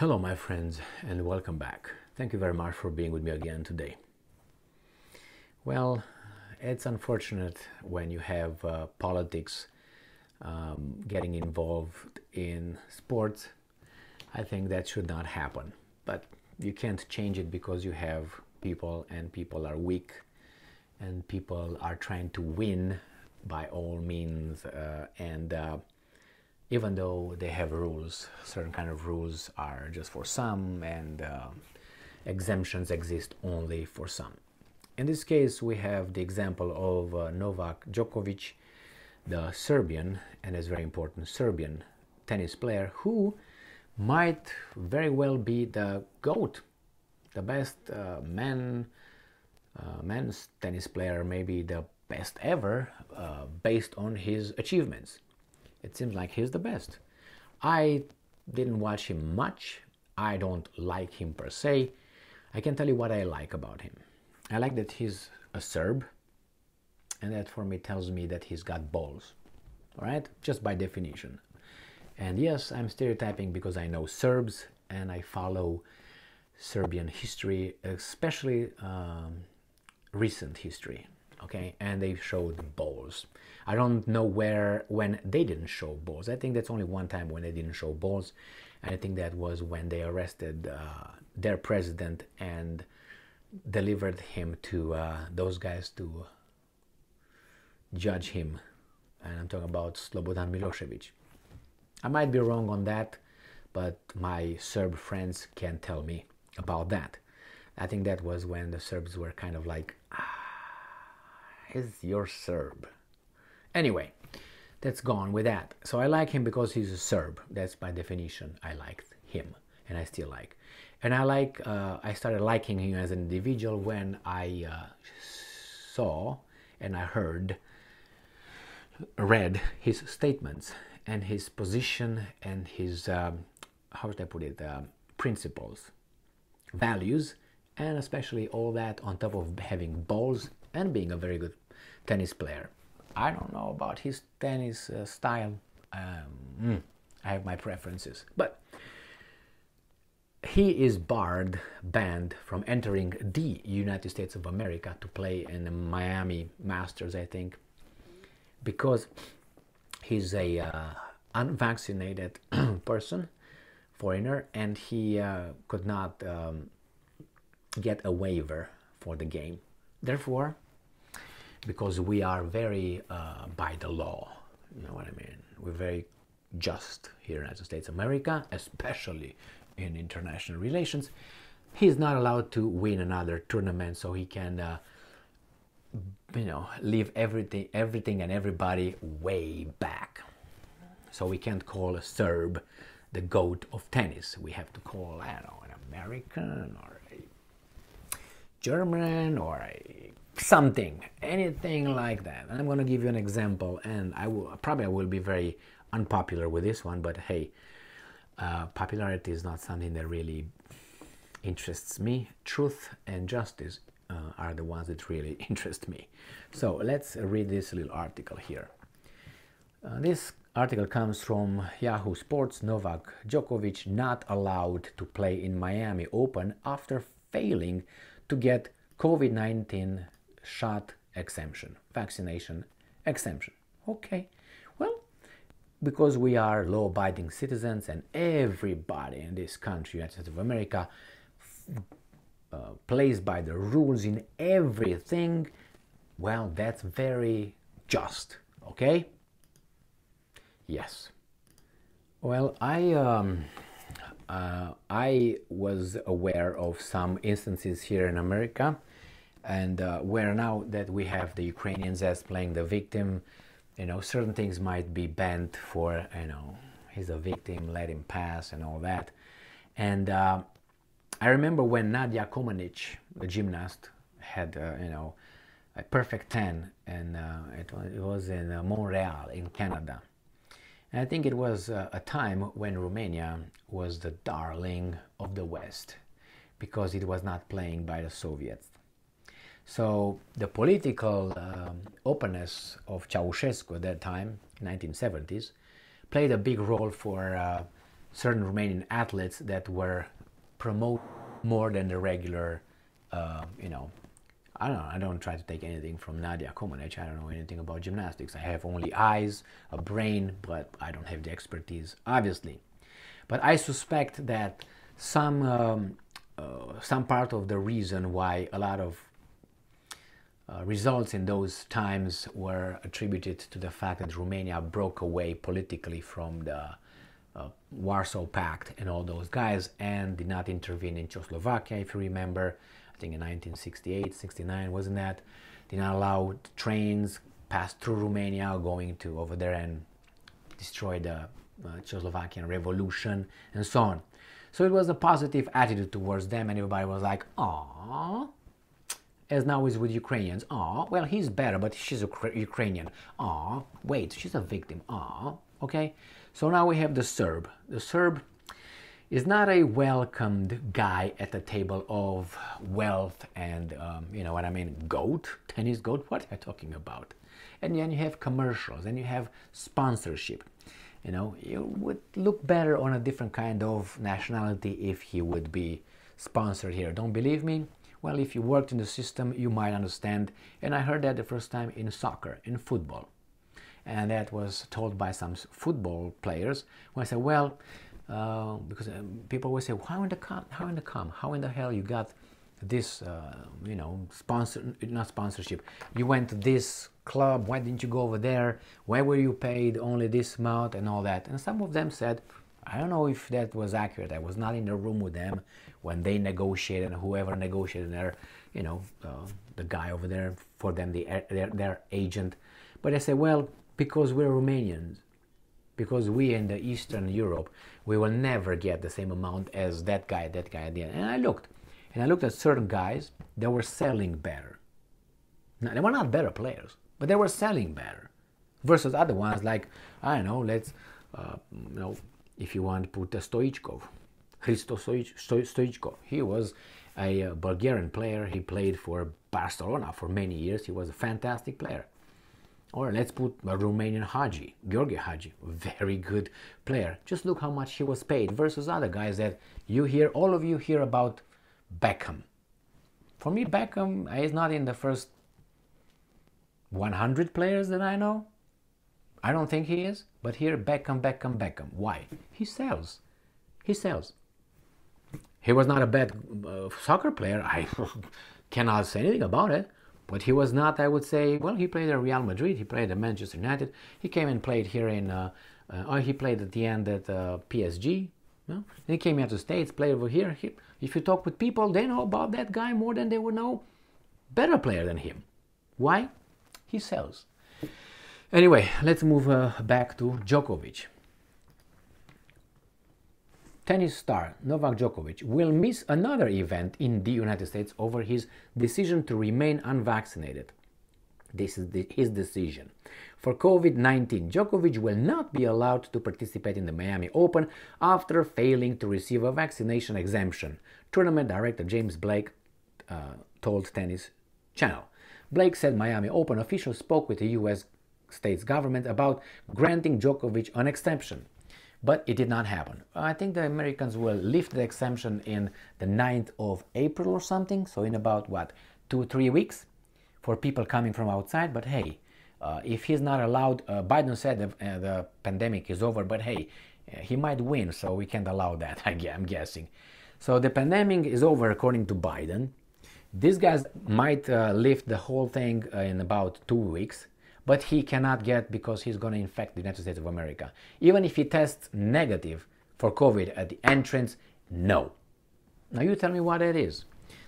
Hello, my friends, and welcome back. Thank you very much for being with me again today. Well, it's unfortunate when you have politics getting involved in sports. I think that should not happen. But you can't change it because you have people, and people are weak, and people are trying to win by all means. And even though they have rules, certain kind of rules are just for some, and exemptions exist only for some. In this case, we have the example of Novak Djokovic, the Serbian, and is very important, Serbian tennis player, who might very well be the GOAT, the best men's tennis player, maybe the best ever, based on his achievements. It seems like he's the best. I didn't watch him much. I don't like him per se. I can tell you what I like about him. I like that he's a Serb, and that for me tells me that he's got balls. All right? Just by definition. And yes, I'm stereotyping because I know Serbs and I follow Serbian history, especially recent history. Okay, and they showed balls. I don't know when they didn't show balls. I think that's only one time when they didn't show balls, and I think that was when they arrested their president and delivered him to those guys to judge him. And I'm talking about Slobodan Milosevic. I might be wrong on that, but my Serb friends can tell me about that. I think that was when the Serbs were kind of like, is your Serb. Anyway, that's gone with that. So I like him because he's a Serb. That's by definition. I liked him, and I still like. And I started liking him as an individual when I saw and I read his statements and his position and his, how should I put it, principles, values, and especially all that on top of having balls and being a very good tennis player. I don't know about his tennis style. I have my preferences. But he is banned from entering the United States of America to play in the Miami Masters, I think, because he's a unvaccinated person, foreigner, and he could not get a waiver for the game. Therefore, because we are very by the law, you know what I mean? We're very just here in the United States of America, especially in international relations. He's not allowed to win another tournament, so he can, leave everything and everybody way back. So we can't call a Serb the GOAT of tennis. We have to call, I don't know, an American or a German or a something, anything like that. And I'm going to give you an example, and I will be very unpopular with this one, but hey, popularity is not something that really interests me. Truth and justice are the ones that really interest me. So let's read this little article here. This article comes from Yahoo Sports. Novak Djokovic not allowed to play in Miami Open after failing to get COVID-19 shot exemption, vaccination exemption. Okay, well, because we are law-abiding citizens and everybody in this country, United States of America, plays by the rules in everything, well, that's very just, okay? Yes. Well, I was aware of some instances here in America, and where now that we have the Ukrainians as playing the victim, certain things might be banned for, he's a victim, let him pass and all that. And I remember when Nadia Comaneci, the gymnast, had, a perfect 10, and it was in Montreal in Canada. And I think it was a time when Romania was the darling of the West because it was not playing by the Soviets. So the political openness of Ceausescu at that time, 1970s, played a big role for certain Romanian athletes that were promoted more than the regular, you know, I don't know, I don't try to take anything from Nadia Comaneci. I don't know anything about gymnastics. I have only eyes, a brain, but I don't have the expertise, obviously. But I suspect that some part of the reason why a lot of results in those times were attributed to the fact that Romania broke away politically from the Warsaw Pact and all those guys and did not intervene in Czechoslovakia, if you remember. I think in 1968, 69, wasn't that? Did not allow trains pass through Romania going to over there and destroy the Czechoslovakian revolution and so on. So it was a positive attitude towards them, and everybody was like, "Aww." As now is with Ukrainians. "Aww, well, he's better, but she's a Ukrainian. Aww, wait, she's a victim. Aww." Okay, so now we have the Serb. The Serb is not a welcomed guy at the table of wealth and, you know what I mean, goat, tennis goat, what am I talking about? And then you have commercials and you have sponsorship. You know, you would look better on a different kind of nationality if he would be sponsored here. Don't believe me? Well, if you worked in the system, you might understand. And I heard that the first time in soccer, in football. And that was told by some football players when I said, well, because people always say, how in the hell you got this, you know, not sponsorship. You went to this club, why didn't you go over there? Why were you paid only this amount and all that? And some of them said, I don't know if that was accurate. I was not in the room with them when they negotiated, and whoever negotiated their, you know, the guy over there for them, their agent. But I said, well, because we're Romanians, because we in the Eastern Europe, we will never get the same amount as that guy at the end. And I looked at certain guys that were selling better. Now, they were not better players, but they were selling better versus other ones like, I don't know, let's, you know, if you want to put Stoichkov, Hristo Stoichkov. He was a Bulgarian player. He played for Barcelona for many years. He was a fantastic player. Or let's put a Romanian Hagi, Gheorghe Hagi, very good player. Just look how much he was paid versus other guys that you hear, all of you hear about Beckham. For me, Beckham is not in the first 100 players that I know. I don't think he is, but here Beckham. Why? He sells. He sells. He was not a bad soccer player. I cannot say anything about it. But he was not, I would say, well, he played at Real Madrid, he played at Manchester United, he came and played here in, he played at the end at PSG, you know? He came here to States, played over here. If you talk with people, they know about that guy more than they would know better player than him. Why? He sells. Anyway, let's move back to Djokovic. Tennis star Novak Djokovic will miss another event in the United States over his decision to remain unvaccinated. This is his decision. For COVID-19, Djokovic will not be allowed to participate in the Miami Open after failing to receive a vaccination exemption, tournament director James Blake told Tennis Channel. Blake said Miami Open officials spoke with the U.S. state's government about granting Djokovic an exemption. But it did not happen. I think the Americans will lift the exemption in the 9th of April or something. So in about, 2-3 weeks for people coming from outside. But hey, if he's not allowed, Biden said the pandemic is over, but hey, he might win. So we can't allow that, I'm guessing. So the pandemic is over according to Biden. These guys might lift the whole thing in about 2 weeks. But he cannot get because he's going to infect the United States of America. Even if he tests negative for COVID at the entrance, no. Now you tell me what it is.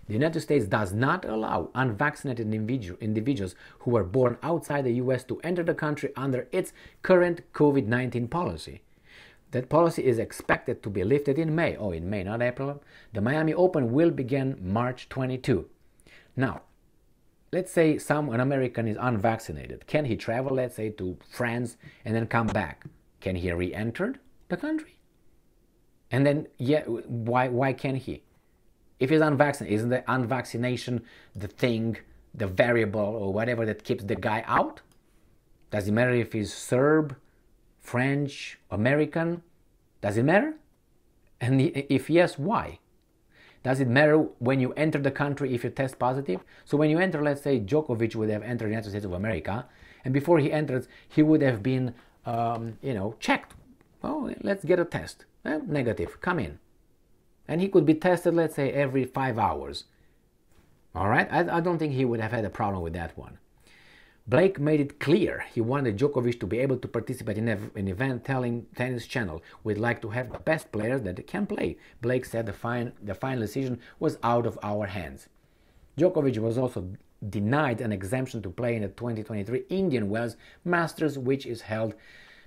The United States does not allow unvaccinated individuals who were born outside the US to enter the country under its current COVID-19 policy. That policy is expected to be lifted in May. Oh, in May, not April. The Miami Open will begin March 22. Now, let's say an American is unvaccinated. Can he travel, let's say, to France and then come back? Can he re-enter the country? And then, yeah, why can't he? If he's unvaccinated, isn't the unvaccination the thing, the variable or whatever that keeps the guy out? Does it matter if he's Serb, French, American? Does it matter? And if yes, why? Does it matter when you enter the country if you test positive? So when you enter, let's say Djokovic would have entered the United States of America, and before he enters, he would have been, checked. Oh, let's get a test. Negative, come in. And he could be tested, let's say, every 5 hours. All right, I don't think he would have had a problem with that one. Blake made it clear he wanted Djokovic to be able to participate in an event, telling Tennis Channel, "We'd like to have the best players that can play." Blake said the final decision was out of our hands. Djokovic was also denied an exemption to play in the 2023 Indian Wells Masters, which is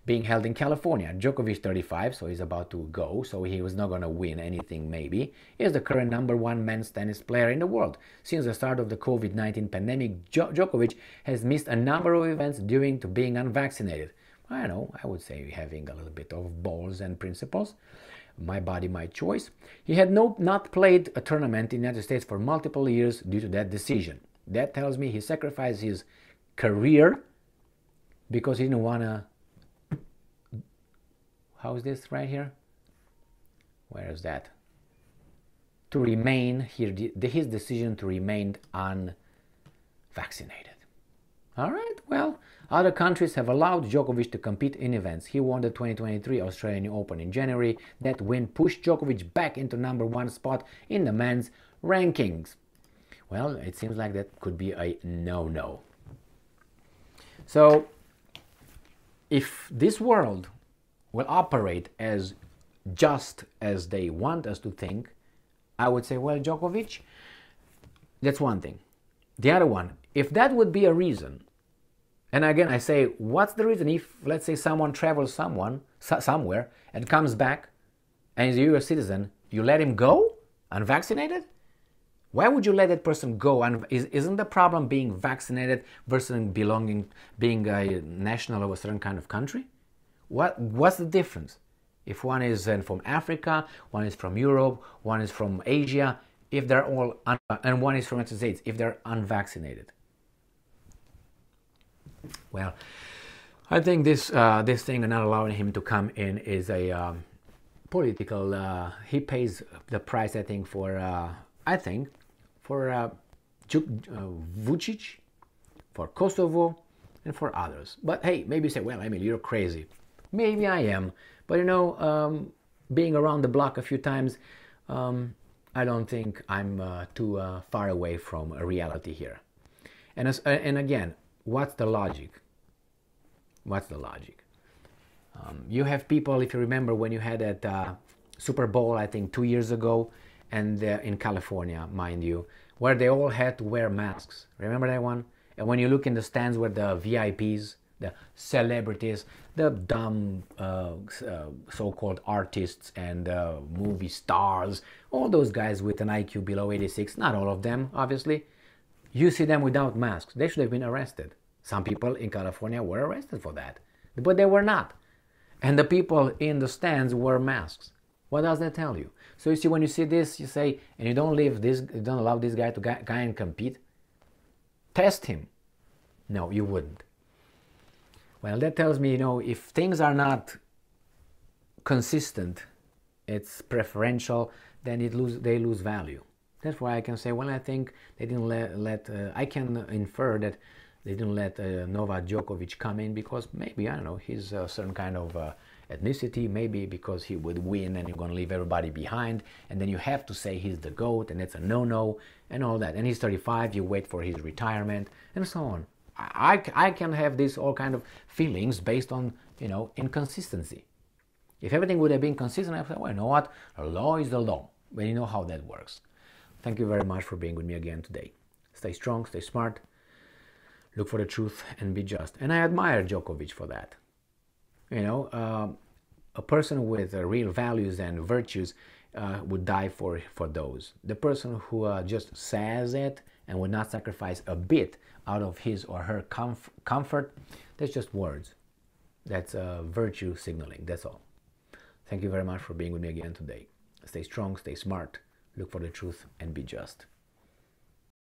being held in California. Djokovic, 35, so he's about to go, so he was not going to win anything maybe, is the current #1 men's tennis player in the world. Since the start of the COVID-19 pandemic, Djokovic has missed a number of events due to being unvaccinated. I know, I would say having a little bit of balls and principles. My body, my choice. He had not played a tournament in the United States for multiple years due to that decision. That tells me he sacrificed his career because he didn't want to. How is this right here? Where is that? To remain here, his decision to remain unvaccinated. All right, well, other countries have allowed Djokovic to compete in events. He won the 2023 Australian Open in January. That win pushed Djokovic back into #1 spot in the men's rankings. Well, it seems like that could be a no-no. So, if this world will operate as just as they want us to think, I would say, well, Djokovic, that's one thing. The other one, if that would be a reason, and again I say, what's the reason if, let's say, someone travels somewhere and comes back and is a US citizen, you let him go unvaccinated? Why would you let that person go? And isn't the problem being vaccinated versus being a national of a certain kind of country? What's the difference? If one is from Africa, one is from Europe, one is from Asia, if they're all and one is from the United States, if they're unvaccinated. Well, I think this thing of not allowing him to come in is a political. He pays the price, I think, for Vucic, for Kosovo, and for others. But hey, maybe you say, well, Emil, you're crazy. Maybe I am, but being around the block a few times, I don't think I'm too far away from a reality here. And again, what's the logic? What's the logic? You have people, if you remember when you had that Super Bowl, I think 2 years ago, and in California, mind you, where they all had to wear masks. Remember that one? And when you look in the stands where the VIPs, the celebrities, the dumb so-called artists and movie stars, all those guys with an IQ below 86, not all of them, obviously, you see them without masks. They should have been arrested. Some people in California were arrested for that, but they were not. And the people in the stands wore masks. What does that tell you? So you see, when you see this, you say, and you don't allow this guy to go and compete, test him. No, you wouldn't. Well, that tells me, if things are not consistent, it's preferential, then they lose value. That's why I can say, well, I think they didn't I can infer that they didn't let Novak Djokovic come in because maybe, I don't know, he's a certain kind of ethnicity, maybe because he would win and you're going to leave everybody behind, and then you have to say he's the GOAT, and it's a no-no, and all that. And he's 35, you wait for his retirement, and so on. I can have this all kind of feelings based on, inconsistency. If everything would have been consistent, I'd say, well, you know what? A law is the law. But you know how that works. Thank you very much for being with me again today. Stay strong, stay smart, look for the truth, and be just. And I admire Djokovic for that. A person with real values and virtues would die for those. The person who just says it and would not sacrifice a bit out of his or her comfort, that's just words. That's virtue signaling, that's all. Thank you very much for being with me again today. Stay strong, stay smart, look for the truth, and be just.